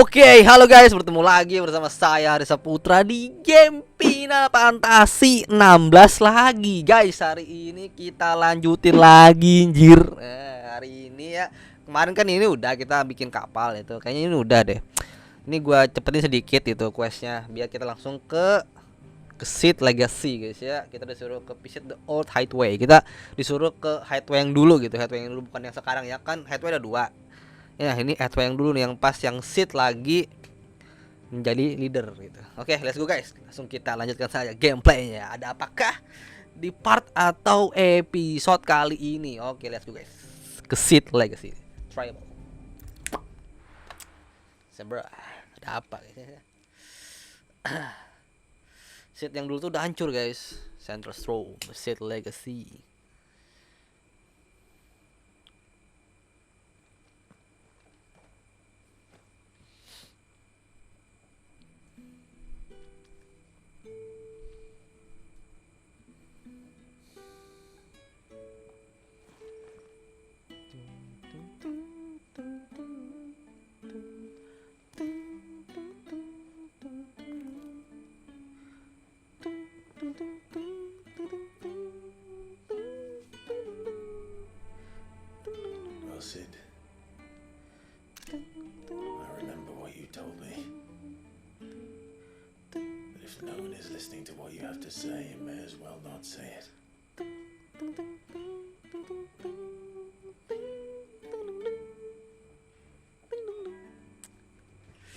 Oke, halo guys, bertemu lagi bersama saya Arisa Putra di game Final Fantasy 16 lagi. Guys, hari ini kita lanjutin lagi, anjir. Hari ini ya. Kemarin kan ini udah kita bikin kapal itu. Kayaknya ini udah deh. Ini gua cepetin sedikit itu questnya biar kita langsung ke seat legacy guys ya. Kita disuruh ke visit the old highway. Kita disuruh ke highway yang dulu gitu. Highway yang dulu bukan yang sekarang ya kan. Highway ada dua. Ya ini atau yang dulu nih yang pas yang Sid lagi menjadi leader gitu. Oke, let's go guys. Langsung kita lanjutkan saja gameplaynya. Ada apakah di part atau episode kali ini? Oke, let's go guys. Ke Sid Legacy. Try Sebra. Ada apa guys? Sid yang dulu tuh udah hancur guys. Central Throne, Sid Legacy. Sid, I remember what you told me. But if no one is listening to what you have to say, you may as well not say it. But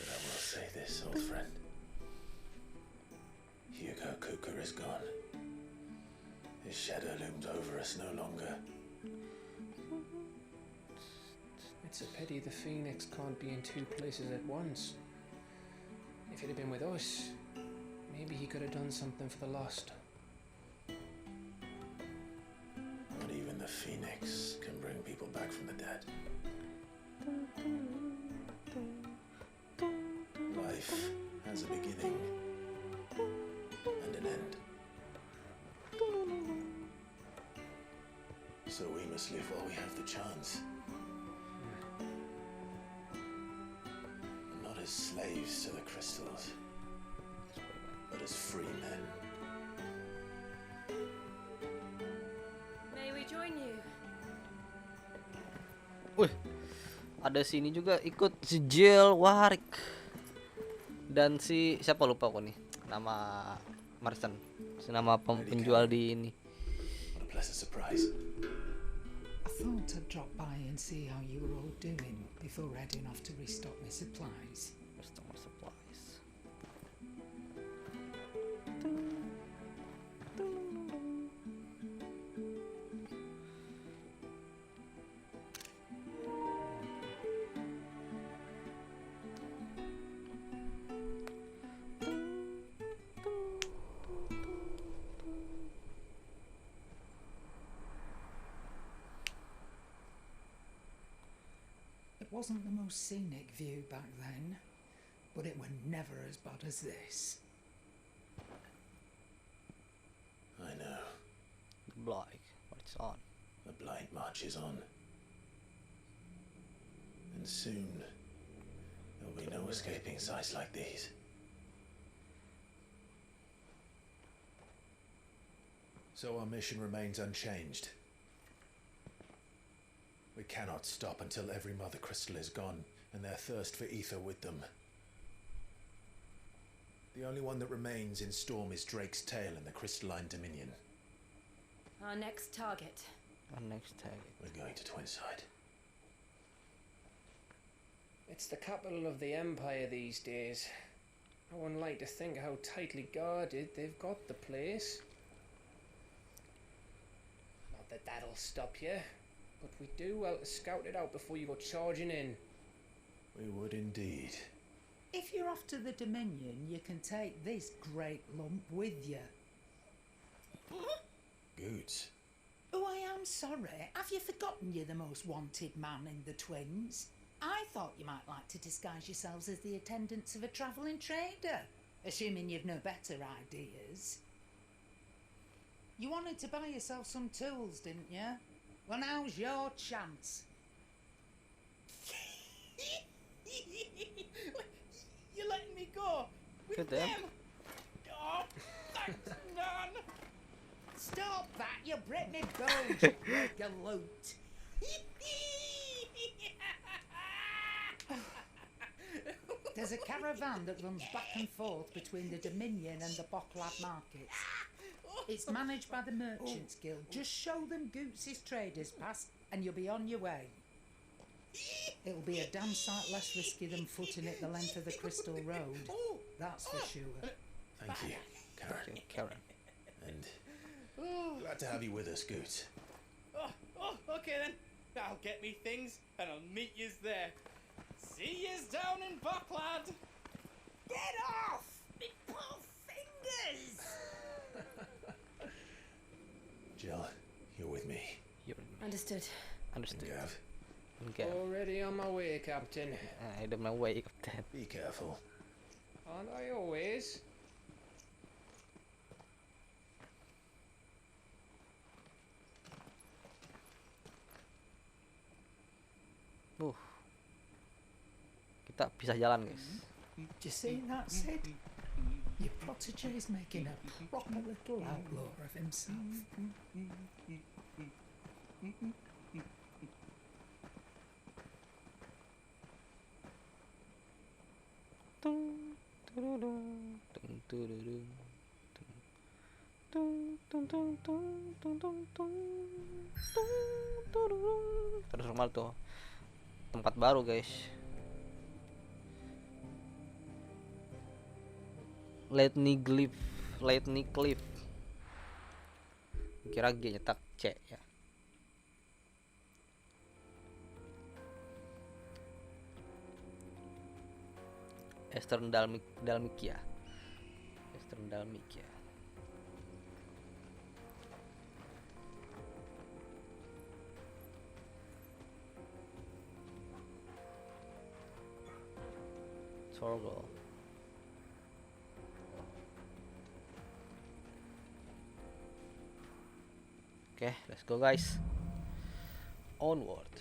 I will say this, old friend. Hugo Kuka is gone. His shadow looms over us no longer. It's a pity the Phoenix can't be in two places at once. If he'd have been with us, maybe he could have done something for the lost. Not even the Phoenix can bring people back from the dead. Life has a beginning and an end. So we must live while we have the chance. Not as slaves to the crystals, but as free men. May we join you? Wih, ada sini juga ikut si Jill Warwick dan si siapa lupa aku nih nama Marston, si nama penjual di ini. What a pleasant surprise. I thought I'd drop by and see how you were all doing before heading off to restock my supplies. It wasn't the most scenic view back then, but it were never as bad as this. I know. The Blight, what's on? The Blight marches on. And soon, there'll be no escaping sights like these. So our mission remains unchanged. We cannot stop until every Mother Crystal is gone, and their thirst for ether with them. The only one that remains in Storm is Drake's Tail in the Crystalline Dominion. Our next target. Our next target. We're going to Twinside. It's the capital of the Empire these days. I wouldn't like to think how tightly guarded they've got the place. Not that that'll stop you, but we do well to scout it out before you go charging in. We would indeed. If you're off to the Dominion, you can take this great lump with you. Goods. Oh, I am sorry. Have you forgotten you're the most wanted man in the Twins? I thought you might like to disguise yourselves as the attendants of a travelling trader, assuming you've no better ideas. You wanted to buy yourself some tools, didn't you? Well, now's your chance. Good damn. Oh, thanks, Nan. Stop that, you break me bones, you galoot. There's a caravan that runs back and forth between the Dominion and the Bocklad markets. It's managed by the Merchants Guild. Just show them Goots' traders pass and you'll be on your way. It'll be a damn sight less risky than footing it the length of the Crystal Road. That's for sure. Thank you, Karen. Okay, Karen. And glad to have you with us, Goot. Okay then. I'll get me things and I'll meet yous there. See yous down in Bucklad. Get off! Me poor fingers! Jill, you're with me. You're Understood. understood. Gav, Okay. Already on my way, Captain. I don't know way, Captain. be careful. Aren't I always? Kita pisah jalan, guys. Do you see that, Sid? Your protégé's making a proper little outlaw of himself. Tung, turudung, tung, turudung, tung, tung, tung, tung, tung, tung, tung, tung, turudung. Terus normal tuh. Tempat baru, guys. Let me cliff. Kira G nyetak C ya. Eastern Dalmikia. Eastern Dalmikia. Sorghum. Okay, let's go, guys. Onward.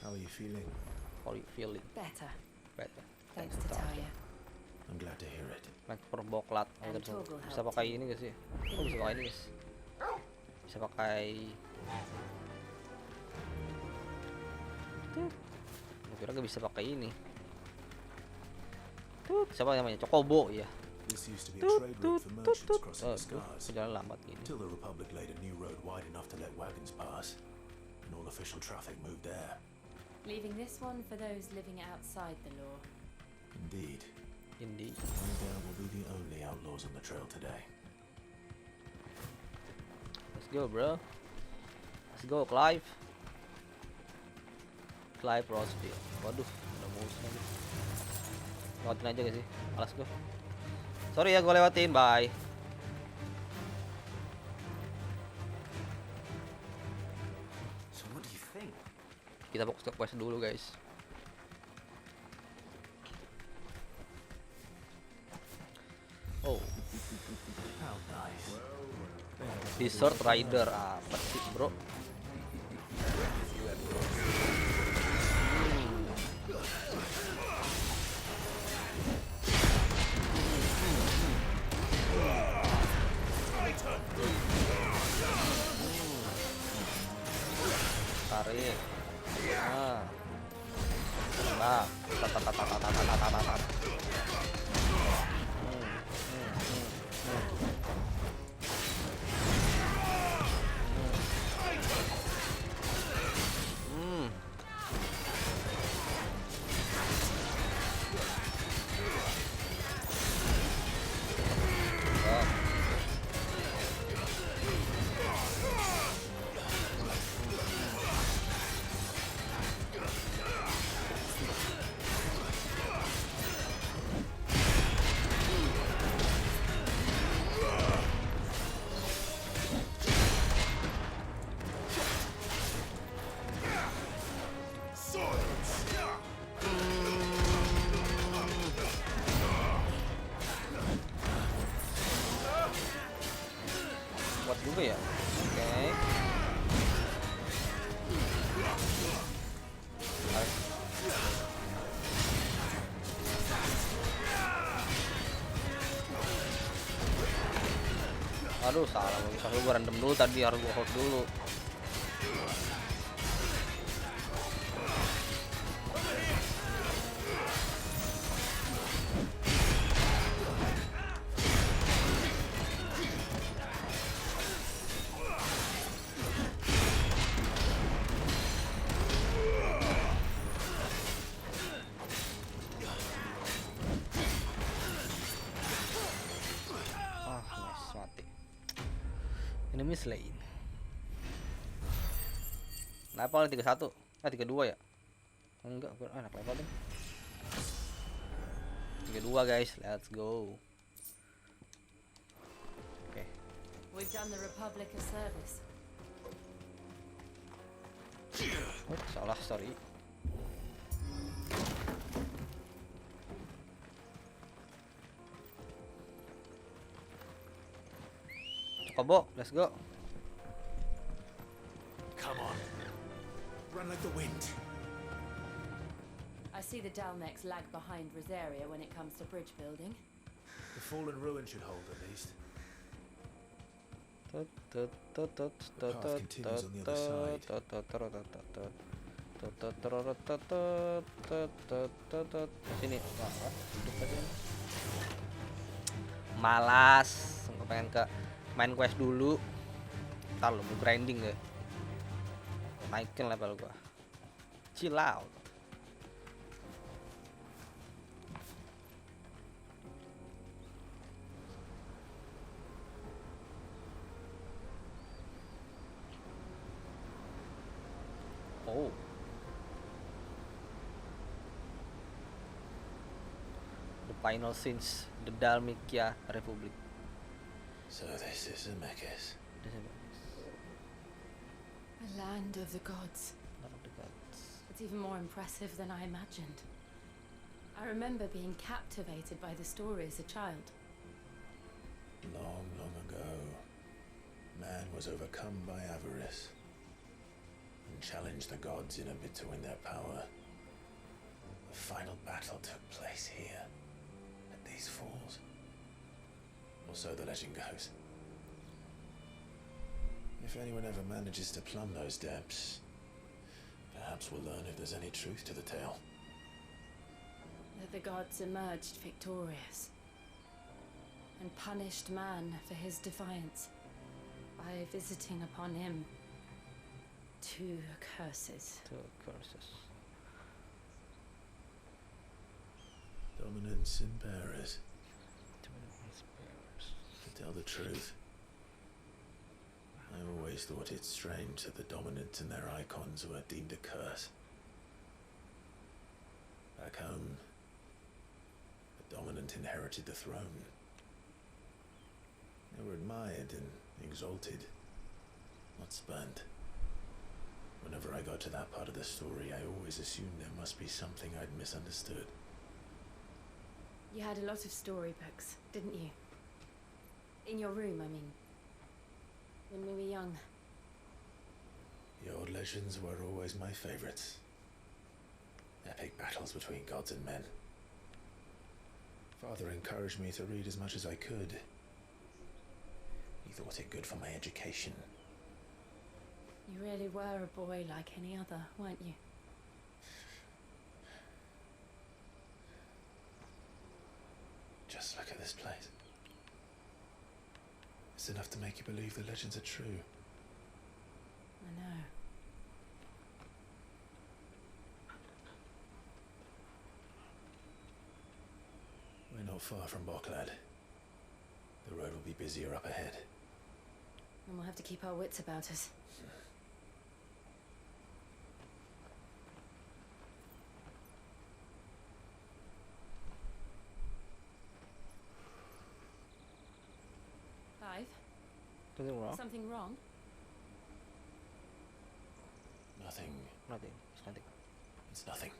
How are you feeling? How are you feeling? Better. Better. Thanks to Talia. I'm glad to hear it. Naik perboklat. And toggle Bisa helped pakai ini guys ya? Oh, bisa pakai ini guys. Bisa pakai. Tuh. Gua kira gak bisa pakai ini. Tuh, siapa namanya? Chocobo ya. This used to be a trade route for merchants crossing the Tuh, skies. jalan lambat gini. Until the Republic laid a new road wide enough to let wagons pass. And all official traffic moved there. Leaving this one for those living outside the law. Indeed. Indeed. No doubt we'll be the only outlaws on the trail today. Let's go, bro. Let's go, Clive. Clive Rosefield. Waduh, udah musuh lagi. Lewatin aja gak sih? Malas gue. Sorry ya, gue lewatin. Bye. So what do you think? Kita fokus ke quest dulu, guys. Oh, How nice. Desert Rider apa sih, bro? Tarik. Nah. Tat. Kuat juga ya. Oke. Aduh, salah lagi. Soalnya gue random dulu tadi, harus gue hold dulu. Enemy slain. Level 31. 32 ya? Enggak, anak level deh. 32 guys, let's go. Oke. We've done the Republic a service. Oh, salah, sorry. Kobo, let's go. Come on. Run like the wind. I see the Dalmex lag behind Rosaria when it comes to bridge building. The fallen ruin should hold at least. Sini. Malas, gue pengen ke main quest dulu. Ntar lo gue grinding deh, naikin level gue. Chill out. Oh, the final scenes, the Dalmikia Republic. So this is a Mekis. A land of the gods. It's even more impressive than I imagined. I remember being captivated by the story as a child. Long, long ago, man was overcome by avarice and challenged the gods in a bid to win their power. The final battle took place here, at these falls. Or so the legend goes. If anyone ever manages to plumb those depths, perhaps we'll learn if there's any truth to the tale. That the gods emerged victorious and punished man for his defiance by visiting upon him two curses. Dominance and bearers. To tell the truth, I always thought it strange that the dominant and their icons were deemed a curse. Back home, the dominant inherited the throne. They were admired and exalted, not spurned. Whenever I got to that part of the story, I always assumed there must be something I'd misunderstood. You had a lot of storybooks, didn't you? In your room, I mean. When we were young. The old legends were always my favorites. Epic battles between gods and men. Father encouraged me to read as much as I could. He thought it good for my education. You really were a boy like any other, weren't you? Just look at this place. It's enough to make you believe the legends are true. I know. We're not far from Boklad. The road will be busier up ahead. And we'll have to keep our wits about us. Clive? Something wrong? Something wrong? Nothing. Nothing. It's nothing. It's nothing.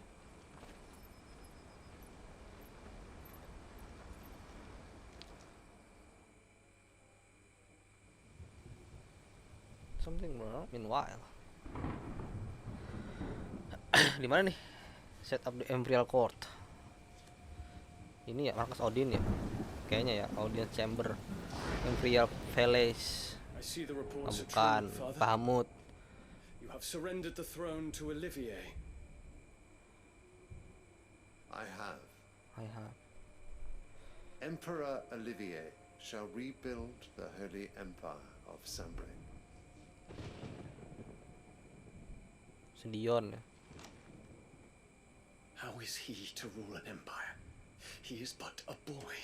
Something wrong. Meanwhile, di mana nih? Set up the Imperial Court. Ini ya markas Odin ya. kayaknya ya, audience chamber, Imperial Palace. I see the Oh, reports are bukan, true, Father. Bahamut. You have surrendered the throne to Olivier. I have. I have. Emperor Olivier shall rebuild the Holy Empire of Sambre. Sedion ya. How is he to rule an empire? He is but a boy.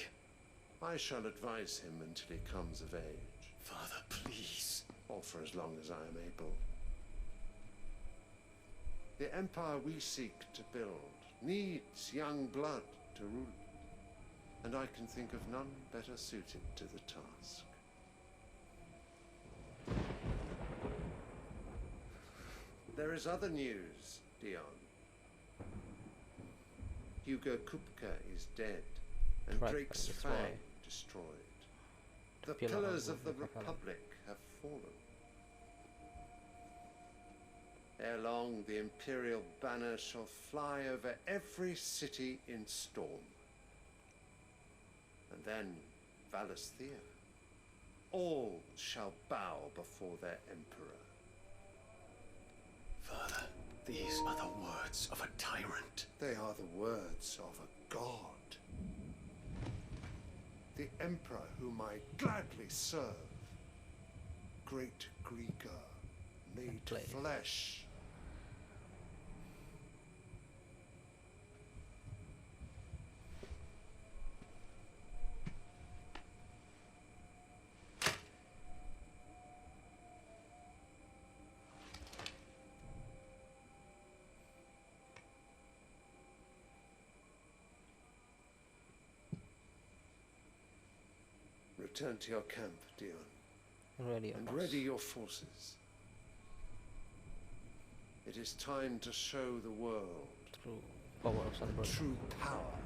I shall advise him until he comes of age, Father, please. or for as long as I am able. The empire we seek to build needs young blood to rule it, and I can think of none better suited to the task. There is other news, Dion. Hugo Kupka is dead, and Right, Drake's that's Fang why. destroyed. The Pillar pillars of of the the Republic. Republic have fallen. Ere long, the Imperial banner shall fly over every city in storm. And then, Valisthea. All shall bow before their emperor. Father, these are the words of a tyrant. They are the words of a god. The emperor whom I gladly serve. Great Grieger, made Play. flesh. Return to your camp, Dion, Ready, and boss. ready your forces. It is time to show the world True power of the Sunburn. true power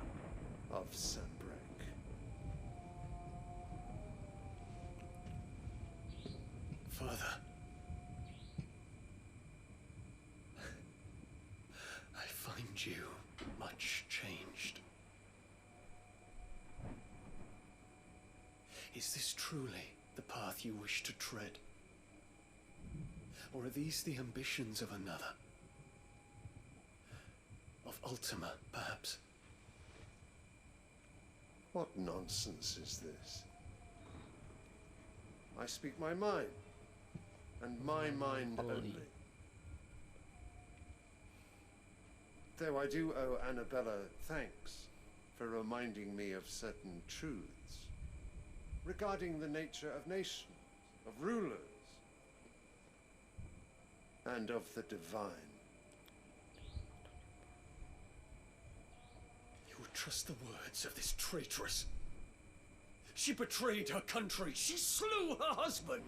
of Sanbreak. Father. I find you much changed. Is this truly the path you wish to tread? Or are these the ambitions of another? Of Ultima, perhaps? What nonsense is this? I speak my mind, and my mind Only. only. Though I do owe Annabella thanks for reminding me of certain truths regarding the nature of nations, of rulers, and of the divine. You would trust the words of this traitress? She betrayed her country. She slew her husband.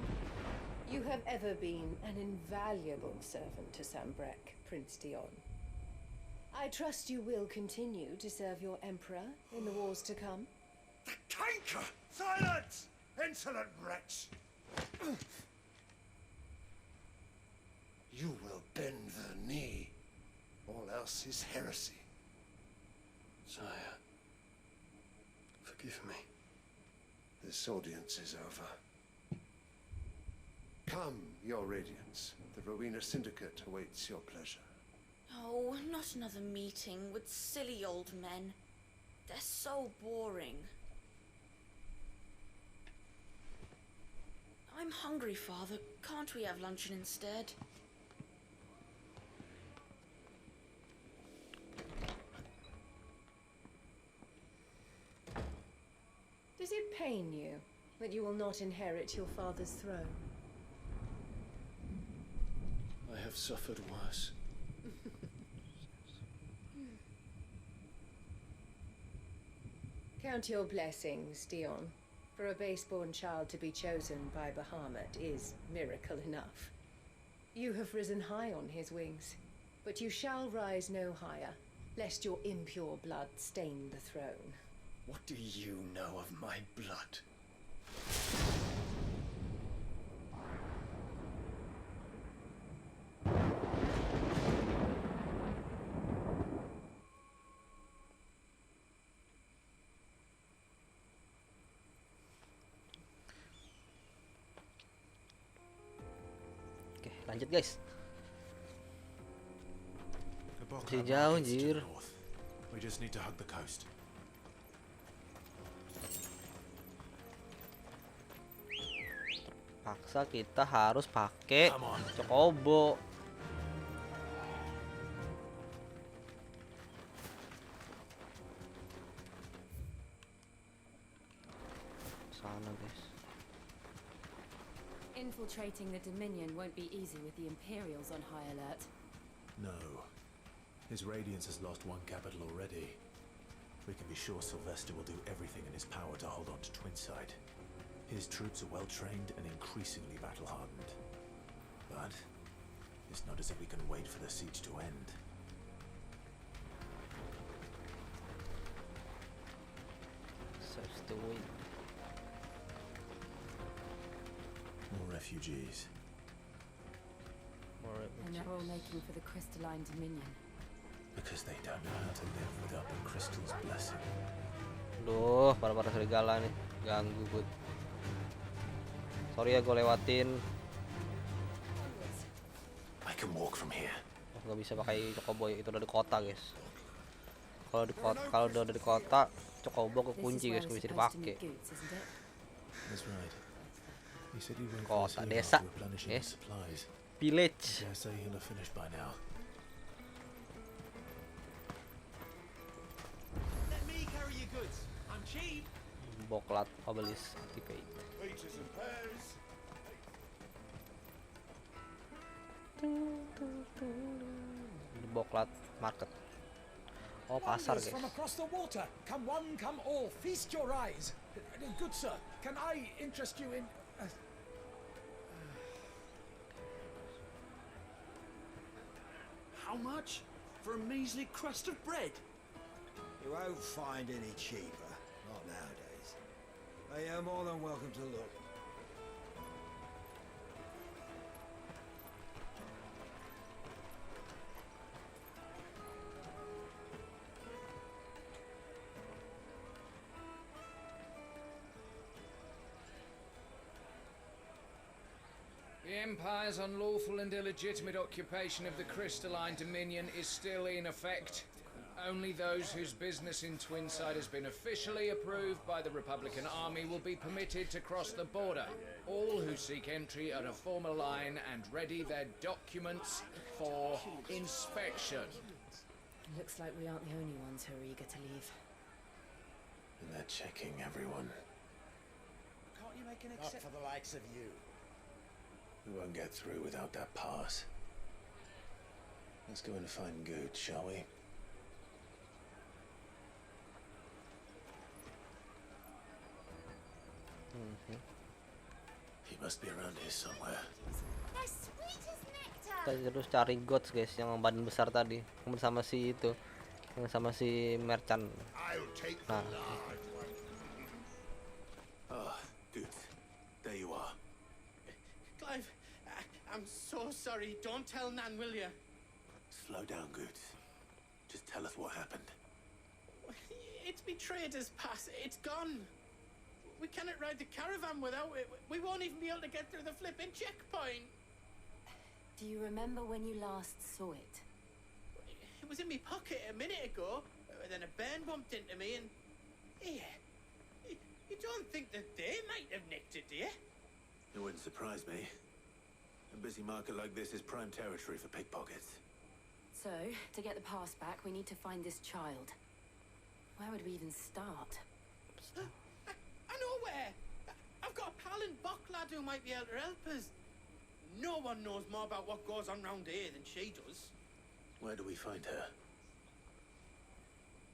You have ever been an invaluable servant to Sambrek, Prince Dion. I trust you will continue to serve your emperor in the wars to come. The canker! Silence! Insolent wretch! You will bend the knee. All else is heresy. Sire, forgive me. This audience is over. Come, your radiance. The Rowena Syndicate awaits your pleasure. Oh, not another meeting with silly old men. They're so boring. I'm hungry, Father. Can't we have luncheon instead? Does it pain you that you will not inherit your father's throne? I have suffered worse. Count your blessings, Dion. For a base-born child to be chosen by Bahamut is miracle enough. You have risen high on his wings, but you shall rise no higher, lest your impure blood stain the throne. What do you know of my blood? lanjut guys. The Bokla Masih jauh market's to the anjir. north. We just need to hug the coast. Paksa kita harus pakai Come on. Chocobo. Sana guys. Infiltrating the Dominion won't be easy with the Imperials on high alert. No. His Radiance has lost one capital already. We can be sure Sylvester will do everything in his power to hold on to Twinside. His troops are well trained and increasingly battle hardened. But it's not as if we can wait for the siege to end. Search the wind. More refugees. More And they're all making for the crystalline Dominion. Because they don't know how to live without the crystal's blessing. Duh, para serigala nih ganggu bud. Sorry ya gue lewatin. I can walk from here. Nggak bisa pakai Chocobo, itu udah di kota guys. Kalau udah di kota, Chocobo kekunci guys, nggak bisa dipakai. That's right. He said he went Kota, for a desa, to replenish his supplies. Village. I say he'll have finished by now. Let me carry your goods. I'm cheap. Boklat obelisk activate. Peaches and pears. Di Boklat market. Oh, pasar guys. From across the water. Come one, come all. Feast your eyes. Good sir, can I interest you in... How much? For a measly crust of bread? You won't find any cheaper. Not nowadays. But you're more than welcome to look. The Empire's unlawful and illegitimate occupation of the crystalline Dominion is still in effect. Only those whose business in Twinside has been officially approved by the Republican Army will be permitted to cross the border. All who seek entry are to form a line and ready their documents for inspection. Looks like we aren't the only ones who are eager to leave. And they're checking everyone. Can't you make an Not for the likes of you. We won't get through without that pass. Let's go and find Good, shall we? He must be around here somewhere. Kita terus cari gods guys, yang badan besar tadi, yang sama si itu, yang sama si merchant. Nah, Ah, Good. There you are. Clive, I'm so sorry. Don't tell Nan, will you? Slow down, Good. Just tell us what happened. It's betrayed us pass. It's gone. We cannot ride the caravan without it. We won't even be able to get through the flipping checkpoint. Do you remember when you last saw it? It was in my pocket a minute ago. Then a bairn bumped into me and... Here. You don't think that they might have nicked it, do you? It wouldn't surprise me. A busy market like this is prime territory for pickpockets. So, to get the pass back, we need to find this child. Where would we even start? I know where. I've got a pal in Bocklad who might be able to help us. No one knows more about what goes on round here than she does. Where do we find her?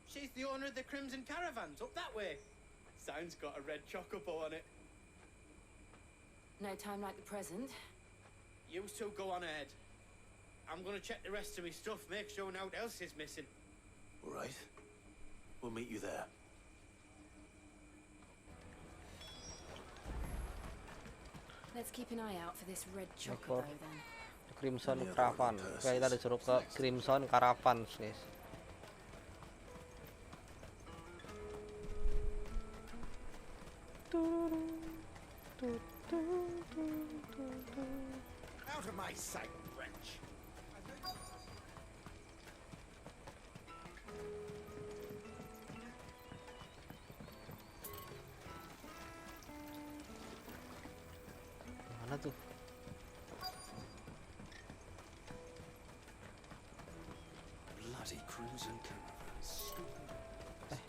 She's the owner of the Crimson Caravans, up that way. Sign's got a red chocobo on it. No time like the present. You two go on ahead. I'm gonna check the rest of my stuff, make sure nothing else is missing. All right. We'll meet you there. Let's keep an eye out for this red chocobo then. Crimson Caravan. Oke, kita disuruh ke Crimson Caravan guys. out of my sight, wretch! Mana tuh? Bloody cruising caravans. Stupid.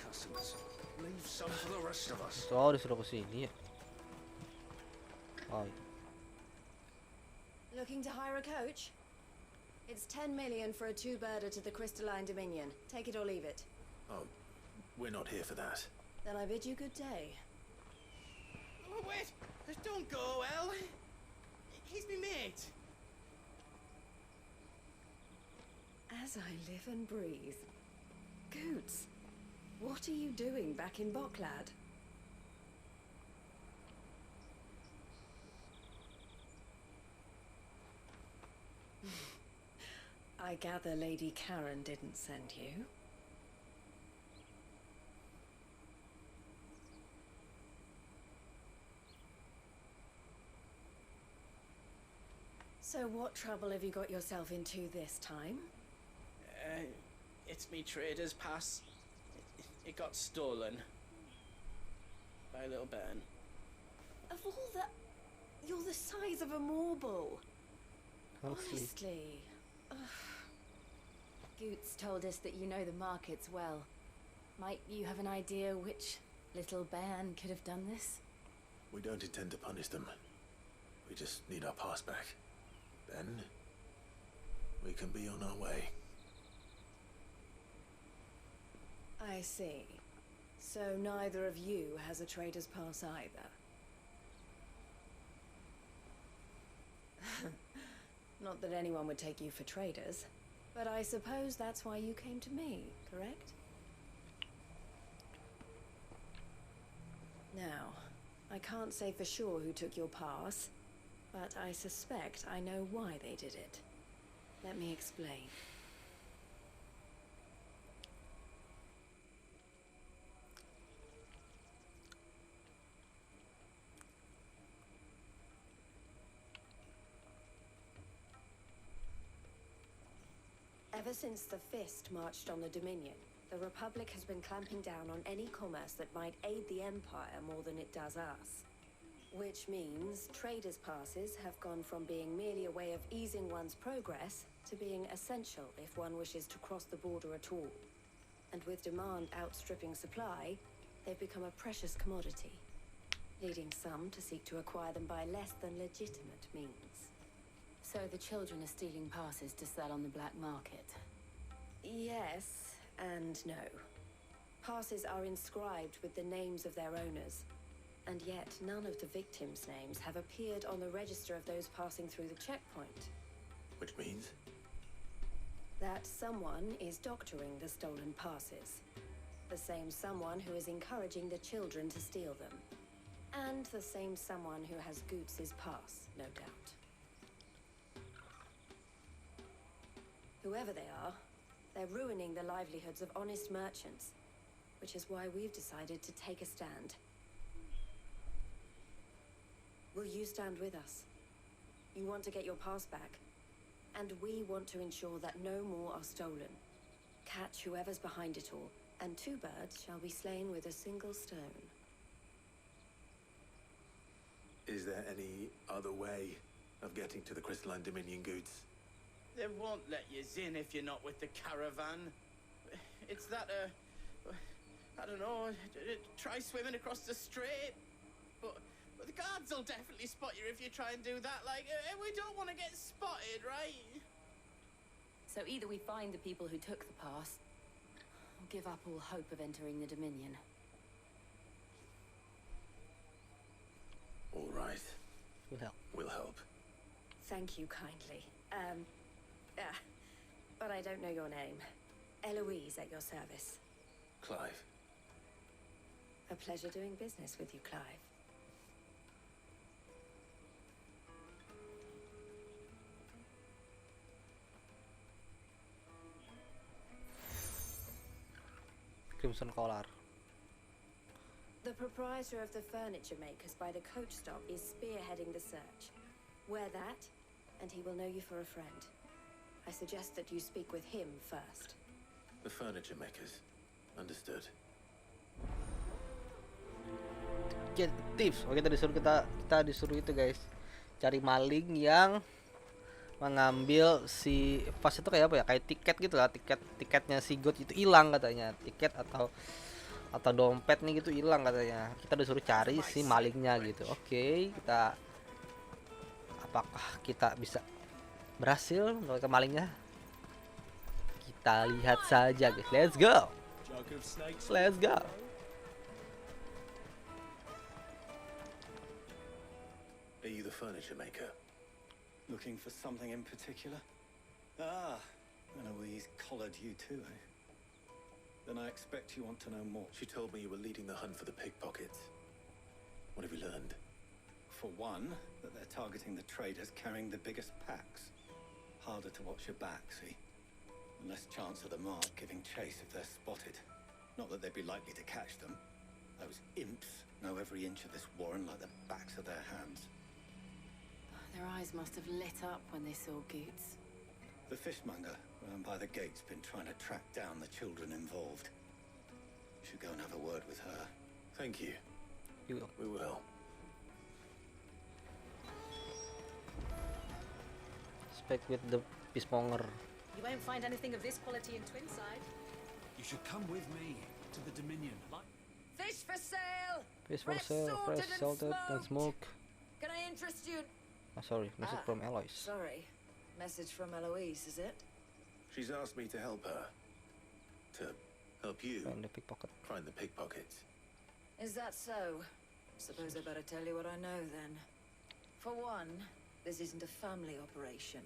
Customers. Leave some for the rest of us. Oh, disuruh ke sini ya. Oh, iya. Looking to hire a coach? It's 10 million for a two-birder to the Crystalline Dominion. Take it or leave it. Oh, we're not here for that. Then I bid you good day. Oh, wait! Don't go, El! He's my mate! As I live and breathe. Goots, what are you doing back in Boklad? I gather Lady Karen didn't send you. So what trouble have you got yourself into this time? It's me trader's pass. It got stolen. By a little bairn. Of all the... You're the size of a marble. Honestly. Ugh. Goots told us that you know the markets well. Might you have an idea which little bairn could have done this? We don't intend to punish them. We just need our pass back. Then we can be on our way. I see. So neither of you has a trader's pass either. Not that anyone would take you for traders, but I suppose that's why you came to me, correct? Now, I can't say for sure who took your pass, but I suspect I know why they did it. Let me explain. Ever since the Fist marched on the Dominion, the Republic has been clamping down on any commerce that might aid the Empire more than it does us. Which means traders' passes have gone from being merely a way of easing one's progress to being essential if one wishes to cross the border at all. And with demand outstripping supply, they've become a precious commodity, leading some to seek to acquire them by less than legitimate means. So the children are stealing passes to sell on the black market? Yes and no. Passes are inscribed with the names of their owners, and yet none of the victims' names have appeared on the register of those passing through the checkpoint. Which means? That someone is doctoring the stolen passes. The same someone who is encouraging the children to steal them. And the same someone who has Goots' pass, no doubt. Whoever they are, they're ruining the livelihoods of honest merchants, which is why we've decided to take a stand. Will you stand with us? You want to get your pass back, and we want to ensure that no more are stolen. Catch whoever's behind it all, and two birds shall be slain with a single stone. Is there any other way of getting to the Crystalline Dominion goods? They won't let you in if you're not with the caravan. It's that, I don't know, try swimming across the strait. But the guards will definitely spot you if you try and do that. Like, we don't want to get spotted, right? So either we find the people who took the pass, or give up all hope of entering the Dominion. All right. We'll help. We'll help. Thank you kindly. But I don't know your name. Eloise at your service. Clive. A pleasure doing business with you, Clive. Crimson Collar. The proprietor of the furniture makers by the coach stop is spearheading the search. Wear that, and he will know you for a friend. I suggest that you speak with him first. The furniture makers. Understood. Tips. Oke, kita disuruh itu guys, cari maling yang mengambil si pas itu kayak apa ya, kayak tiket gitu lah, tiketnya si God itu hilang katanya, tiket atau dompet nih gitu hilang katanya. Kita disuruh cari si malingnya gitu. Oke, kita apakah kita bisa berhasil ke malingnya? Kita lihat saja guys. Let's go. Let's go. Are you the furniture maker? Looking for something in particular? Ah, and Eloise collared you too, eh? Then I expect you want to know more. She told me you were leading the hunt for the pickpockets. What have you learned? For one, that they're targeting the traders carrying the biggest packs. Harder to watch your back, see? And less chance of the mark giving chase if they're spotted. Not that they'd be likely to catch them. Those imps know every inch of this warren like the backs of their hands. Their eyes must have lit up when they saw Goots. The fishmonger round by the gate's been trying to track down the children involved. You should go and have a word with her. Thank you. You will. We will. Speak with the fishmonger. You won't find anything of this quality in Twinside. You should come with me to the Dominion. Fish for sale! Fish for sale, fresh, salted, and smoke. Can I interest you? Oh, sorry, message from Eloise. Sorry. Message from Eloise, is it? She's asked me to help her. To help you Find the pickpocket. find the pickpockets. Is that so? Suppose I better tell you what I know then. For one, this isn't a family operation.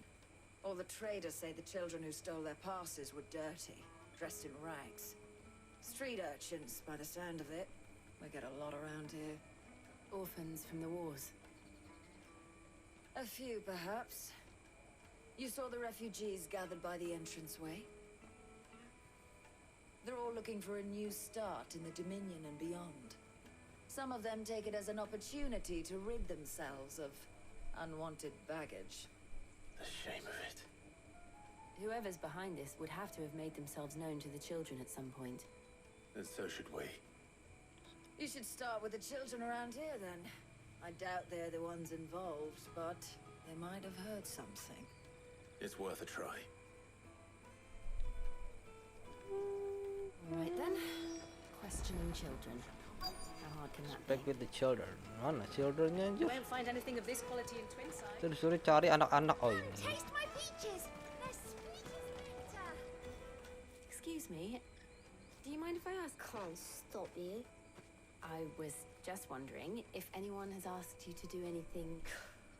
All the traders say the children who stole their passes were dirty, dressed in rags. Street urchins, by the sound of it. We get a lot around here. Orphans from the wars. A few, perhaps. You saw the refugees gathered by the entranceway? They're all looking for a new start in the Dominion and beyond. Some of them take it as an opportunity to rid themselves of unwanted baggage. The shame of it. Whoever's behind this would have to have made themselves known to the children at some point. And so should we. You should start with the children around here, then. I doubt they're the ones involved, but they might have heard something. It's worth a try. All right then. Questioning children. How hard can that Speak be? with the children. Mana childrennya You aja? won't find anything of this quality in Twinside. Kita disuruh cari anak-anak. Oh ini. Taste my peaches. They're sweet as nectar. Excuse me. Do you mind if I ask? Can't stop you. I was just wondering if anyone has asked you to do anything.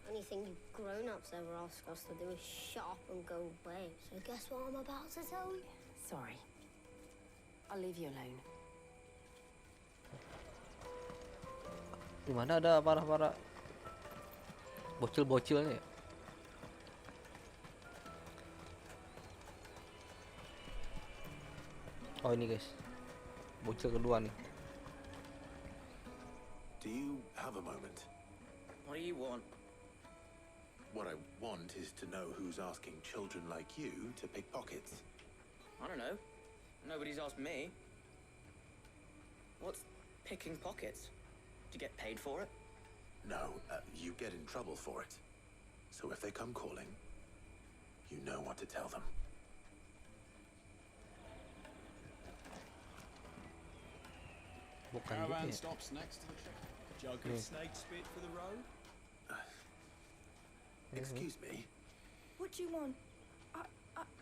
Anything you grown-ups ever ask us to do is shut up and go away. So guess what I'm about to tell you? Sorry. I'll leave you alone. Di mana ada para bocil-bocilnya ya? Oh ini guys, bocil kedua nih. Do you have a moment? What do you want? What I want is to know who's asking children like you to pick pockets. I don't know. Nobody's asked me. What's picking pockets? Do you get paid for it? No, you get in trouble for it. So if they come calling, you know what to tell them. Bukan Caravan gitu ya. stops next to the tree. Jug of snake spit for the road. Excuse me. What do you want?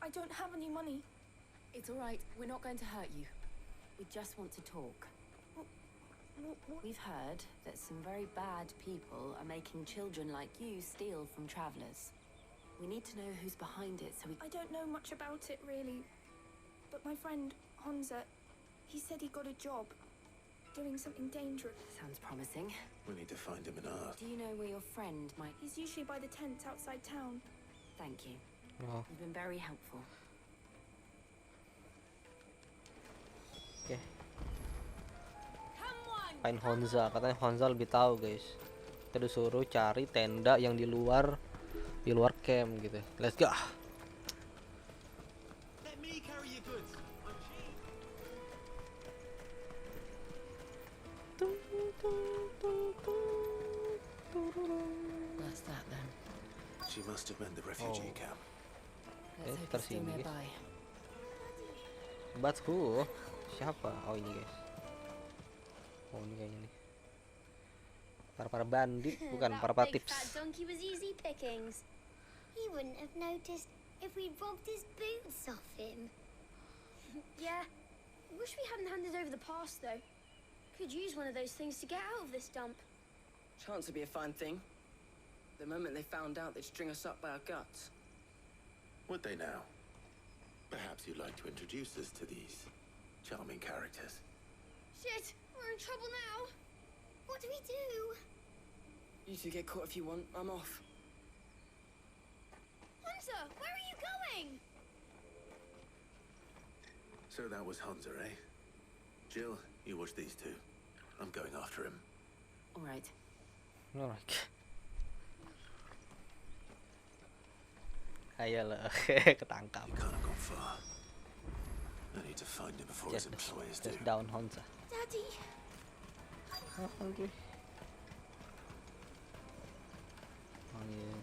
I don't have any money. It's all right. We're not going to hurt you. We just want to talk. We've heard that some very bad people are making children like you steal from travelers. We need to know who's behind it so we... I don't know much about it, really. But my friend, Honza, he said he got a job doing something dangerous. Sounds promising. We need to find him and ask. Do you know where your friend might... He's usually by the tents outside town. Thank you. Oh, You've been very helpful. oke. Find Honza, katanya Honza lebih tahu guys. Kita disuruh cari tenda yang di luar di luar camp gitu. Let's go. Let me carry your goods. I'm cheap. That's that then. She must have meant the refugee camp. Let's hope it's still tersini, guys. nearby. But who? Siapa? Oh ini guys. Oh ini kayaknya nih. Para bandit, bukan para That big tips. fat donkey was easy pickings. He wouldn't have noticed if we'd robbed his boots off him. Yeah. Wish we hadn't handed over the pass, though. Could use one of those things to get out of this dump. Chance would be a fine thing. The moment they found out, they'd string us up by our guts. Would they now? Perhaps you'd like to introduce us to these charming characters. Shit, we're in trouble now. What do we do? You two get caught if you want. I'm off. Hunter, where are you going? So that was Hunter, eh? Jill, you watch these two. I'm going after him. All right. Alright. Ayolah, ketangkap. He can't have gone far. I need to find him before his employers do. Just down Hunter. Daddy. Oh, hungry. Oh yeah.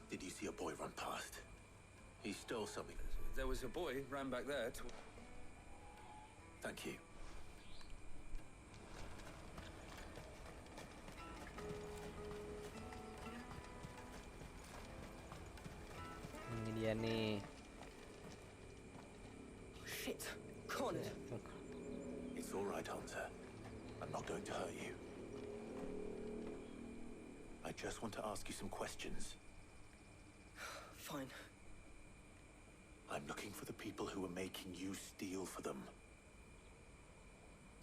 Did you see a boy run past? He stole something. There was a boy ran back there. Thank you. Ini dia nih. Shit. Cornered. It's all right, Hunter. I'm not going to hurt you. I just want to ask you some questions. Fine. I'm looking for the people who are making you steal for them.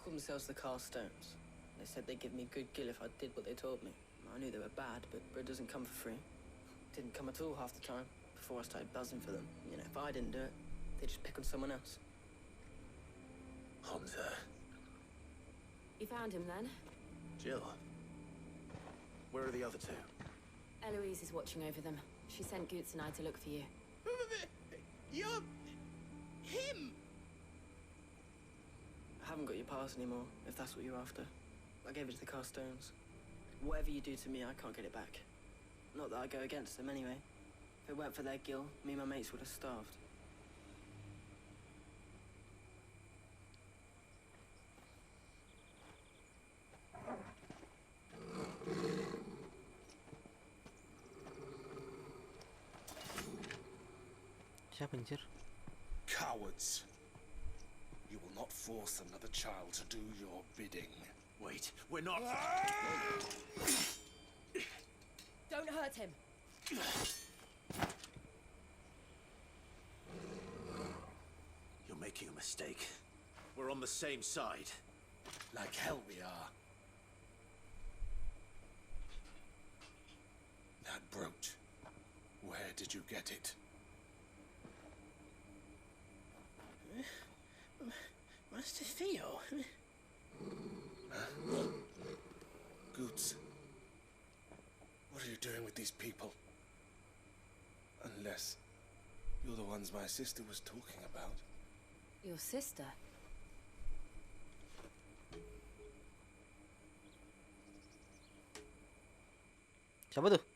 Called themselves the Carstones. They said they'd give me good gill if I did what they told me. I knew they were bad, but bread doesn't come for free. Didn't come at all half the time, before I started buzzing for them. You know, if I didn't do it, they'd just pick on someone else. Hunter. You found him then? Jill. Where are the other two? Eloise is watching over them. She sent Goots and I to look for you. You're... him! I haven't got your pass anymore, if that's what you're after. I gave it to the Carstones. Whatever you do to me, I can't get it back. Not that I go against them anyway. If it weren't for their gill, me and my mates would have starved. Siapa anjir? Cowards. You will not force another child to do your bidding. Wait, we're not... Don't hurt him. You're making a mistake. We're on the same side. Like hell we are. That brooch. Where did you get it? Master Theo? Goots. What are you doing with these people? Unless you're the ones my sister was talking about. Your sister? Siapa tuh?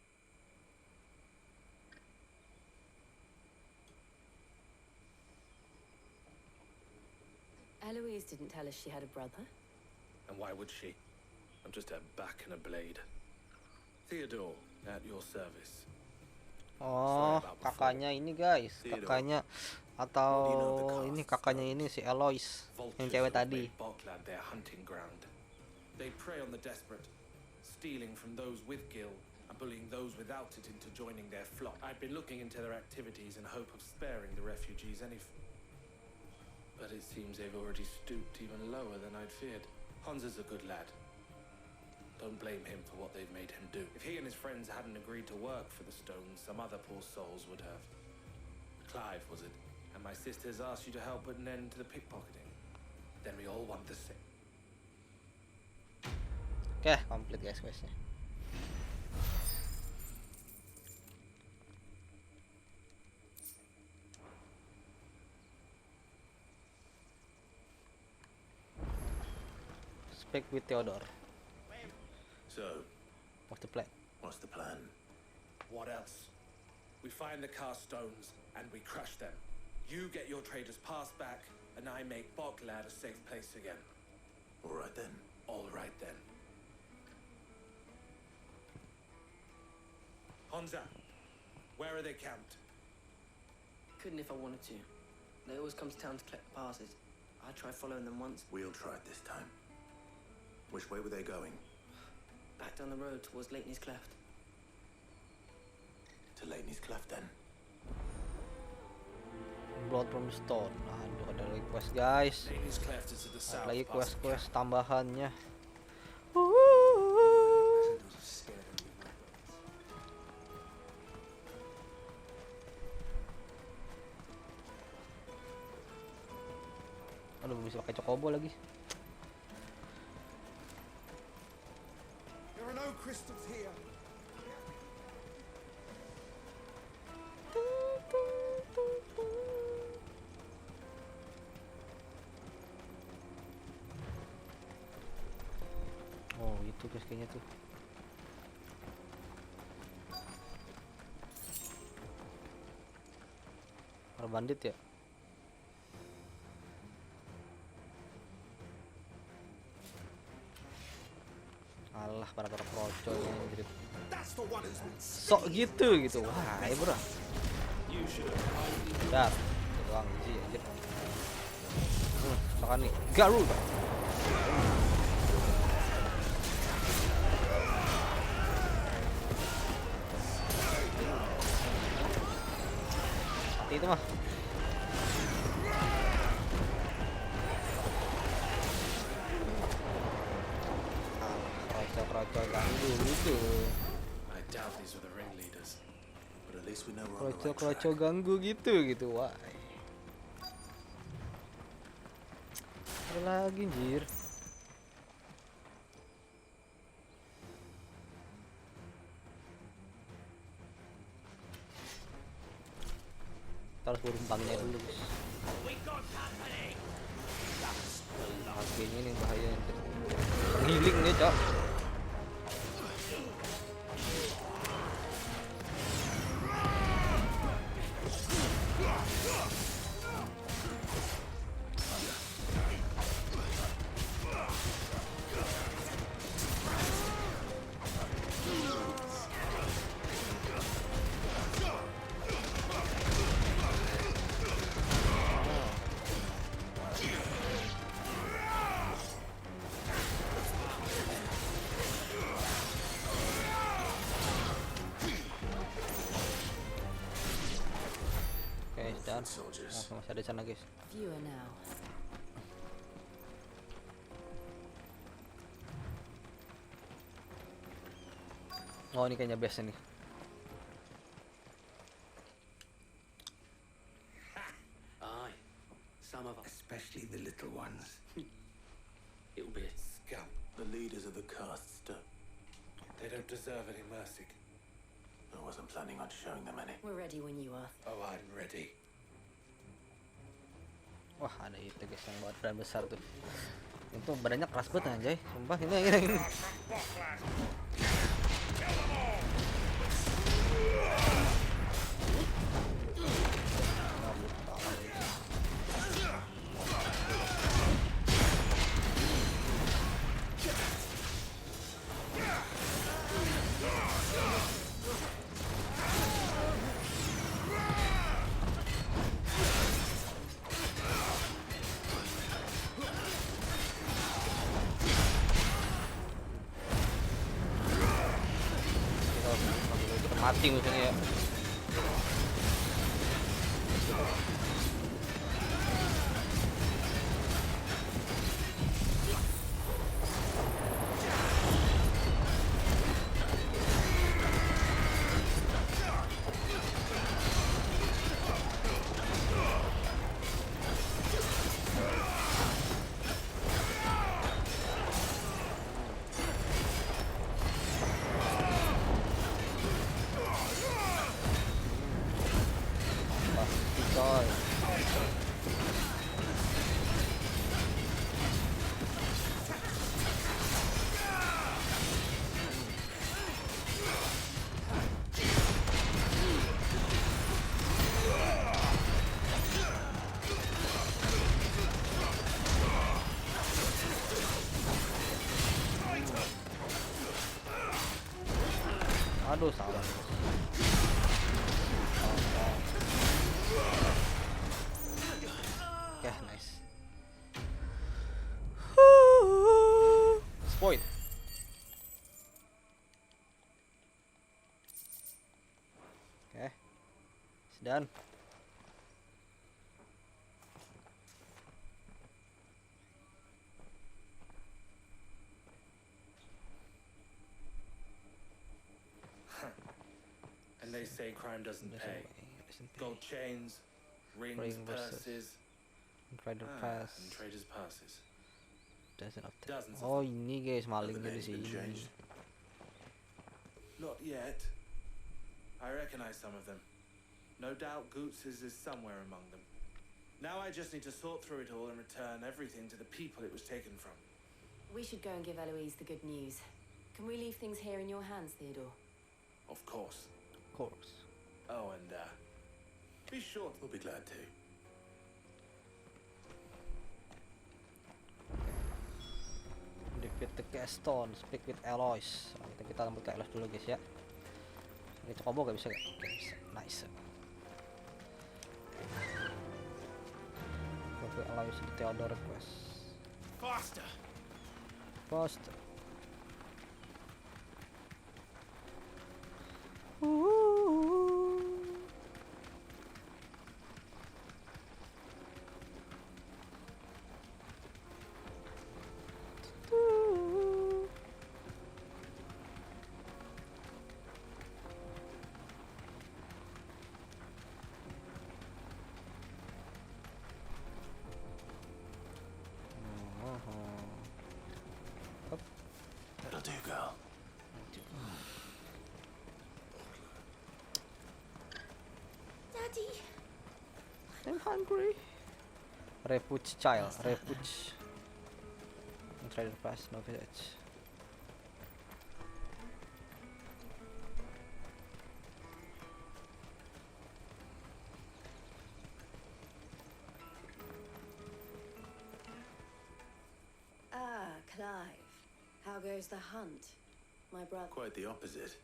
Eloise didn't tell us she had a brother. And why would she? I'm just a back and a blade. Theodore, at your service. Oh, kakaknya ini guys, kakaknya atau ini kakaknya ini si Eloise yang cewek tadi. Botland, their hunting ground. They prey on the desperate, stealing from those with gil and bullying those without it into joining their flock. I've been looking into their activities in hope of sparing the refugees but it seems they've already stooped even lower than I'd feared. Hansa's a good lad. Don't blame him for what they've made him do. If he and his friends hadn't agreed to work for the Stones, some other poor souls would have. Clive, was it? And my sisters asked you to help put an end to the pickpocketing. Then we all want the same. Oke, komplit guys questnya. Speak with Theodore. So, What's the plan? what's the plan? What else? We find the cast stones and we crush them. You get your traders pass back, and I make Boglad a safe place again. All right then. All right then. Honza, where are they camped? Couldn't if I wanted to. They always come to town to collect the passes. I tried following them once. We'll try it this time. Which way were they going? Back down the road towards Lateney's Cleft. To Lateney's Cleft then. Blood from the Stone. Aduh, ada lagi quest guys. Lateney's Cleft is to the south. Ada lagi past the quest-quest tambahannya. Aduh, bisa pakai cokobo lagi. There are no crystals here. Oh, itu guys kayaknya tuh. Para bandit ya? Alah, para kroco yang jadi sok gitu. Wah, ya bro. Dar, doang sih anjir. Sokan nih, Garud. Mati itu mah. Kroco ganggu gitu. I doubt these are the ringleaders. But at least we know we're on the right Kroco track. ganggu gitu. Wah. Ada lagi anjir. Kita harus buru banknya dulu guys. Akhirnya ini bahaya anjir. Healing nih cok. Dan masih ada sana guys. Viewer now. Oh, ini kayaknya best nih. Aye. Some of us. Especially the little ones. It'll be a scum. The leaders of the caste. They don't deserve any mercy. I wasn't planning on showing them any. We're ready when you are. Oh, I'm ready. Wah, ada itu guys yang badan besar tuh. Itu badannya keras banget anjay. Sumpah ini. Mati musuhnya ya. Aduh, salah. Oke, nice. Spoil. Oke. Sedang. And they say crime doesn't pay. Gold chains, rings, purses, Trader pass. and traders' passes. Dozens of oh, ini guys, maling di sini. Not yet. I recognize some of them. No doubt Goots's is somewhere among them. Now I just need to sort through it all and return everything to the people it was taken from. We should go and give Eloise the good news. Can we leave things here in your hands, Theodore? Of course. Of course. Oh, and be sure We'll be glad to. Defeat the Gaston, speak with Eloise. Nah, kita lembut ke Eloise dulu guys ya. Itu combo gak bisa gak? Oke, bisa. Nice. Oke, Eloise di Theodore request. faster. Faster. That'll do, girl. Daddy. I'm hungry. Refuge child, refuge. Trader pass, no village. Ah, Clive. How goes the hunt? My brother. Quite the opposite.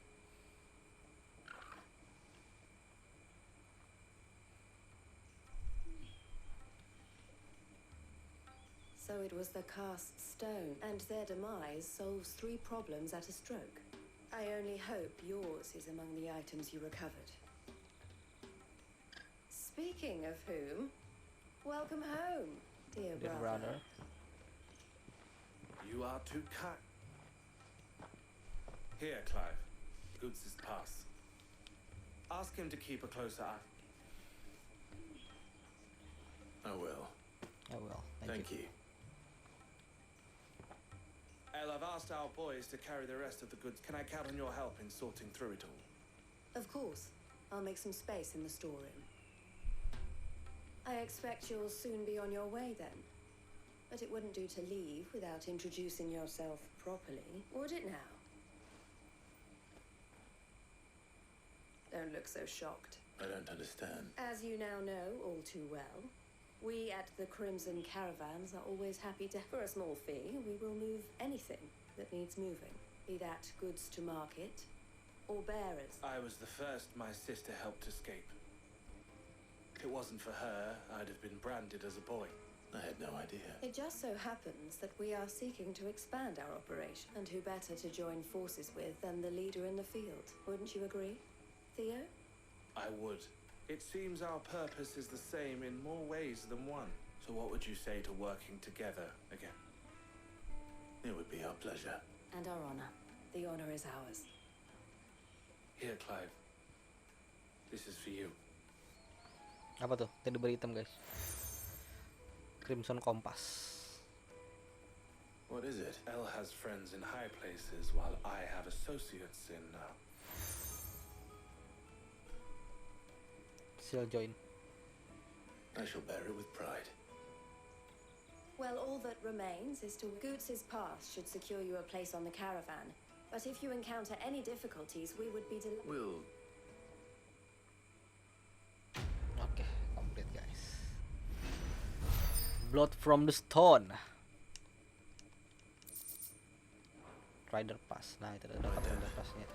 So it was the cast stone, and their demise solves 3 problems at a stroke. I only hope yours is among the items you recovered. Speaking of whom, welcome home, dear brother. You are too kind. Here, Clive. Goots's pass. Ask him to keep a closer eye. I will. I will. Thank you. El, I've asked our boys to carry the rest of the goods. Can I count on your help in sorting through it all? Of course. I'll make some space in the storeroom. I expect you'll soon be on your way then. But it wouldn't do to leave without introducing yourself properly, would it now? Don't look so shocked. I don't understand. As you now know all too well, we at the Crimson Caravans are always happy to, for a small fee, we will move anything that needs moving. Be that goods to market, or bearers. I was the first my sister helped escape. If it wasn't for her, I'd have been branded as a boy. I had no idea. It just so happens that we are seeking to expand our operation, and who better to join forces with than the leader in the field? Wouldn't you agree, Theo? I would. It seems our purpose is the same in more ways than one. So what would you say to working together again? It would be our pleasure. And our honor. The honor is ours. Here, Clive. This is for you. Apa tuh? Tadi beri hitam guys. Crimson Compass. What is it? El has friends in high places while I have associates in Seal join. I shall bear it with pride. Well, all that remains is to... Goots's pass should secure you a place on the caravan. But if you encounter any difficulties, we would be We'll... Okay, complete guys. Blood from the Stone. Rider Pass. Nah, itu udah dapat Rider Passnya.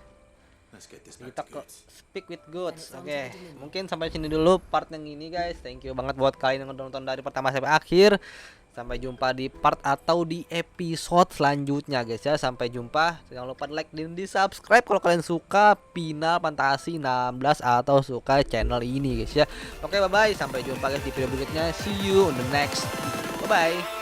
Let's get this back Kita to ke goods. speak with goods. Oke, mungkin sampai sini dulu part yang ini guys. Thank you banget buat kalian yang udah nonton dari pertama sampai akhir. Sampai jumpa di part atau di episode selanjutnya guys ya. Sampai jumpa. Jangan lupa like dan di subscribe kalau kalian suka Final Fantasy 16 atau suka channel ini guys ya. Oke, bye bye. Sampai jumpa guys di video berikutnya. See you on the next video. Bye bye.